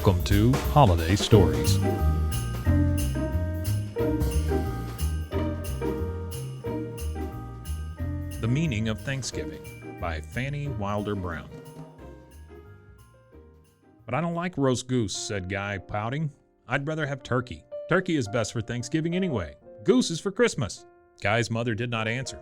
Welcome to Holiday Stories. The Meaning of Thanksgiving by Fannie Wilder Brown. But I don't like roast goose, said Guy, pouting. I'd rather have turkey. Turkey is best for Thanksgiving anyway. Goose is for Christmas. Guy's mother did not answer.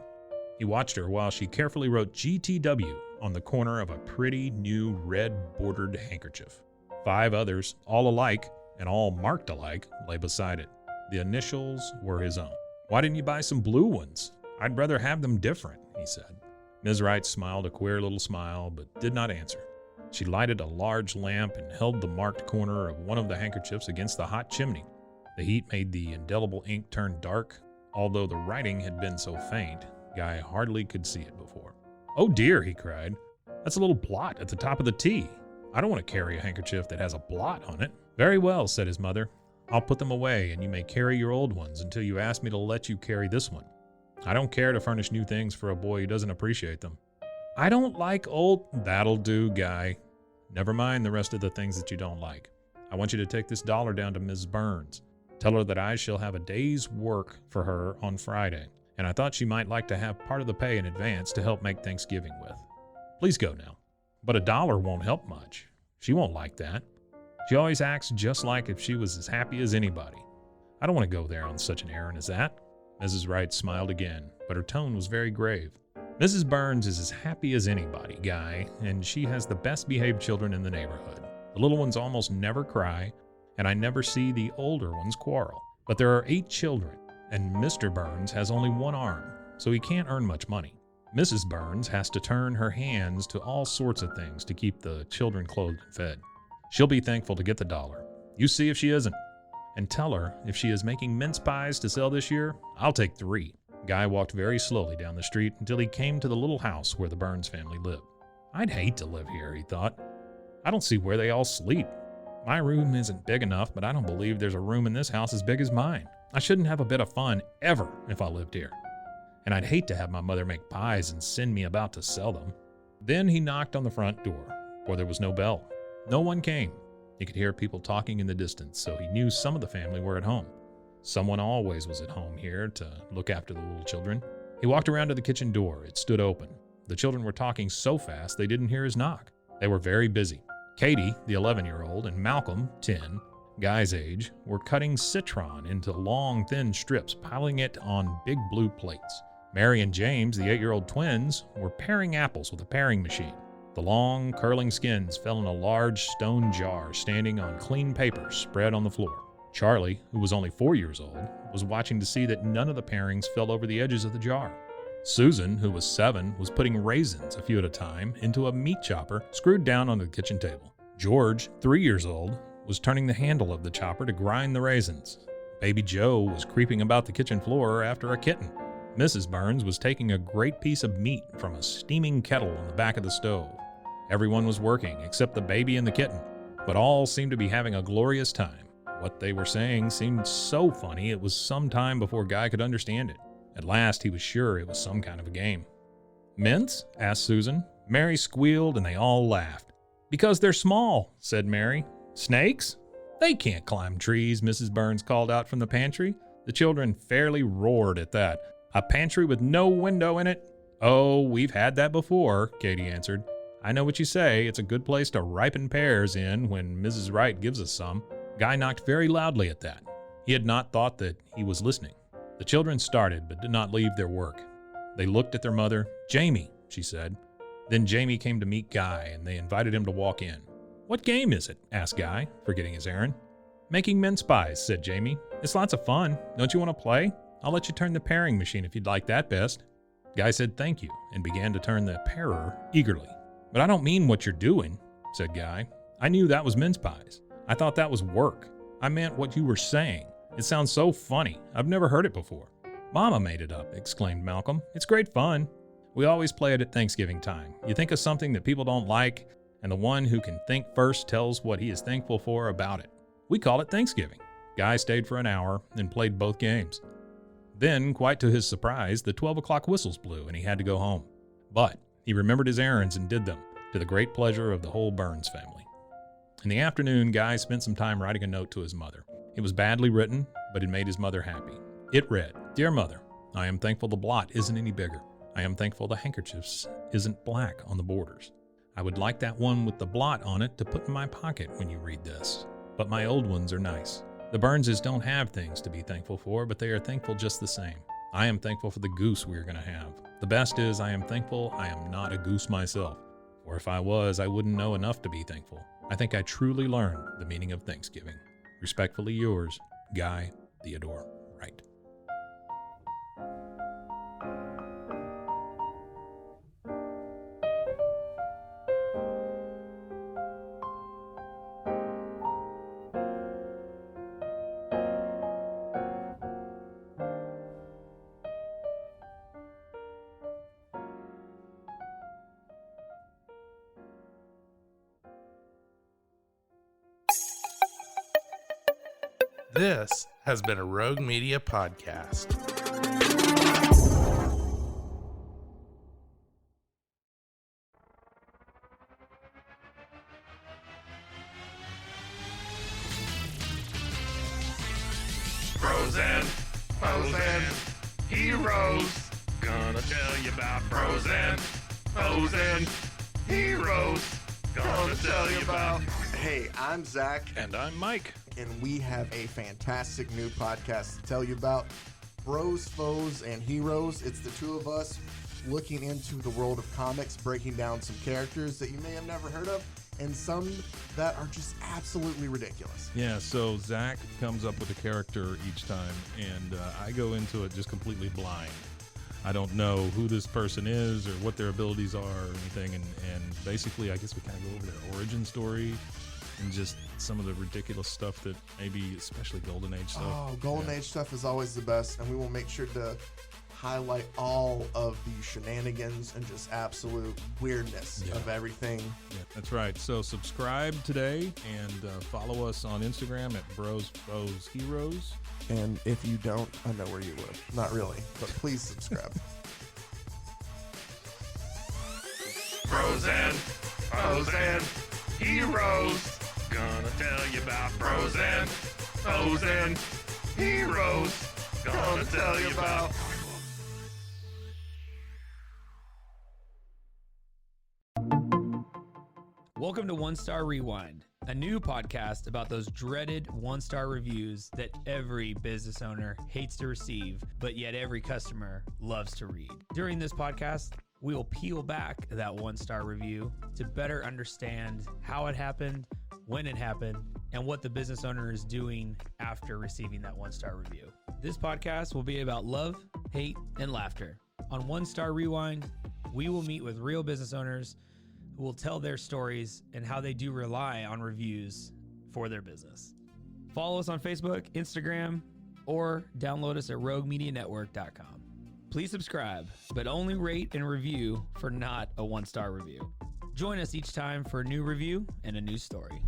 He watched her while she carefully wrote GTW on the corner of a pretty new red-bordered handkerchief. 5 others, all alike and all marked alike, lay beside it. The initials were his own. Why didn't you buy some blue ones? I'd rather have them different, he said. Ms. Wright smiled a queer little smile, but did not answer. She lighted a large lamp and held the marked corner of one of the handkerchiefs against the hot chimney. The heat made the indelible ink turn dark. Although the writing had been so faint, Guy hardly could see it before. Oh dear, he cried. That's a little blot at the top of the T. I don't want to carry a handkerchief that has a blot on it. Very well, said his mother. I'll put them away, and you may carry your old ones until you ask me to let you carry this one. I don't care to furnish new things for a boy who doesn't appreciate them. I don't like old... That'll do, Guy. Never mind the rest of the things that you don't like. I want you to take this $1 down to Mrs. Burns. Tell her that I shall have a day's work for her on Friday, and I thought she might like to have part of the pay in advance to help make Thanksgiving with. Please go now. But $1 won't help much. She won't like that. She always acts just like if she was as happy as anybody. I don't want to go there on such an errand as that. Mrs. Wright smiled again, but her tone was very grave. Mrs. Burns is as happy as anybody, Guy, and she has the best behaved children in the neighborhood. The little ones almost never cry, and I never see the older ones quarrel. But there are 8 children, and Mr. Burns has only 1 arm, so he can't earn much money. Mrs. Burns has to turn her hands to all sorts of things to keep the children clothed and fed. She'll be thankful to get the $1. You see if she isn't. And tell her if she is making mince pies to sell this year, I'll take 3. Guy walked very slowly down the street until he came to the little house where the Burns family lived. I'd hate to live here, he thought. I don't see where they all sleep. My room isn't big enough, but I don't believe there's a room in this house as big as mine. I shouldn't have a bit of fun ever if I lived here. And I'd hate to have my mother make pies and send me about to sell them. Then he knocked on the front door, for there was no bell. No one came. He could hear people talking in the distance, so he knew some of the family were at home. Someone always was at home here to look after the little children. He walked around to the kitchen door. It stood open. The children were talking so fast they didn't hear his knock. They were very busy. Katie, the 11-year-old, and Malcolm, 10, Guy's age, were cutting citron into long, thin strips, piling it on big blue plates. Mary and James, the 8-year-old twins, were paring apples with a paring machine. The long, curling skins fell in a large stone jar standing on clean paper spread on the floor. Charlie, who was only 4 years old, was watching to see that none of the parings fell over the edges of the jar. Susan, who was 7, was putting raisins, a few at a time, into a meat chopper screwed down on the kitchen table. George, 3 years old, was turning the handle of the chopper to grind the raisins. Baby Joe was creeping about the kitchen floor after a kitten. Mrs. Burns was taking a great piece of meat from a steaming kettle on the back of the stove. Everyone was working except the baby and the kitten, but all seemed to be having a glorious time. What they were saying seemed so funny it was some time before Guy could understand it. At last he was sure it was some kind of a game. Mince? Asked Susan. Mary squealed and they all laughed. Because they're small, said Mary. Snakes? They can't climb trees, Mrs. Burns called out from the pantry. The children fairly roared at that. A pantry with no window in it? Oh, we've had that before, Katie answered. I know what you say. It's a good place to ripen pears in when Mrs. Wright gives us some. Guy knocked very loudly at that. He had not thought that he was listening. The children started, but did not leave their work. They looked at their mother. Jamie, she said. Then Jamie came to meet Guy, and they invited him to walk in. What game is it? Asked Guy, forgetting his errand. Making mince pies, said Jamie. It's lots of fun. Don't you want to play? I'll let you turn the paring machine if you'd like that best. Guy said thank you, and began to turn the parer eagerly. But I don't mean what you're doing, said Guy. I knew that was mince pies. I thought that was work. I meant what you were saying. It sounds so funny. I've never heard it before. Mama made it up, exclaimed Malcolm. It's great fun. We always play it at Thanksgiving time. You think of something that people don't like, and the one who can think first tells what he is thankful for about it. We call it Thanksgiving. Guy stayed for an hour and played both games. Then, quite to his surprise, the 12 o'clock whistles blew and he had to go home. But he remembered his errands and did them, to the great pleasure of the whole Burns family. In the afternoon, Guy spent some time writing a note to his mother. It was badly written, but it made his mother happy. It read, "Dear Mother, I am thankful the blot isn't any bigger. I am thankful the handkerchiefs isn't black on the borders. I would like that one with the blot on it to put in my pocket when you read this. But my old ones are nice. The Burnses don't have things to be thankful for, but they are thankful just the same. I am thankful for the goose we are going to have. The best is I am thankful I am not a goose myself. Or if I was, I wouldn't know enough to be thankful. I think I truly learned the meaning of Thanksgiving. Respectfully yours, Guy Theodore Wright." This has been a Rogue Media podcast. Frozen, frozen, heroes. Gonna tell you about frozen, frozen, heroes. Gonna tell you about. Hey, I'm Zach, And I'm Mike. and we have a fantastic new podcast to tell you about. Bros, Foes, and Heroes. It's the two of us looking into the world of comics, breaking down some characters that you may have never heard of, and some that are just absolutely ridiculous. Yeah, so Zach comes up with a character each time, and I go into it just completely blind. I don't know who this person is or what their abilities are or anything, and basically I guess we kind of go over their origin story and just some of the ridiculous stuff that maybe, especially Golden Age stuff. Oh, Golden Age stuff is always the best, and we will make sure to highlight all of the shenanigans and just absolute weirdness of everything. Yeah, that's right. So subscribe today and follow us on Instagram at Bros, Foes, Heroes. And if you don't, I know where you live. Not really, but please subscribe. Frozen, frozen, heroes. Gonna tell you about frozen, frozen, heroes. Gonna tell you about. Welcome to One Star Rewind, a new podcast about those dreaded one-star reviews that every business owner hates to receive, but yet every customer loves to read. During this podcast, we will peel back that one-star review to better understand how it happened, when it happened, and what the business owner is doing after receiving that one-star review. This podcast will be about love, hate, and laughter. On One Star Rewind, we will meet with real business owners who will tell their stories and how they do rely on reviews for their business. Follow us on Facebook, Instagram, or download us at roguemedianetwork.com. Please subscribe, but only rate and review for not a one-star review. Join us each time for a new review and a new story.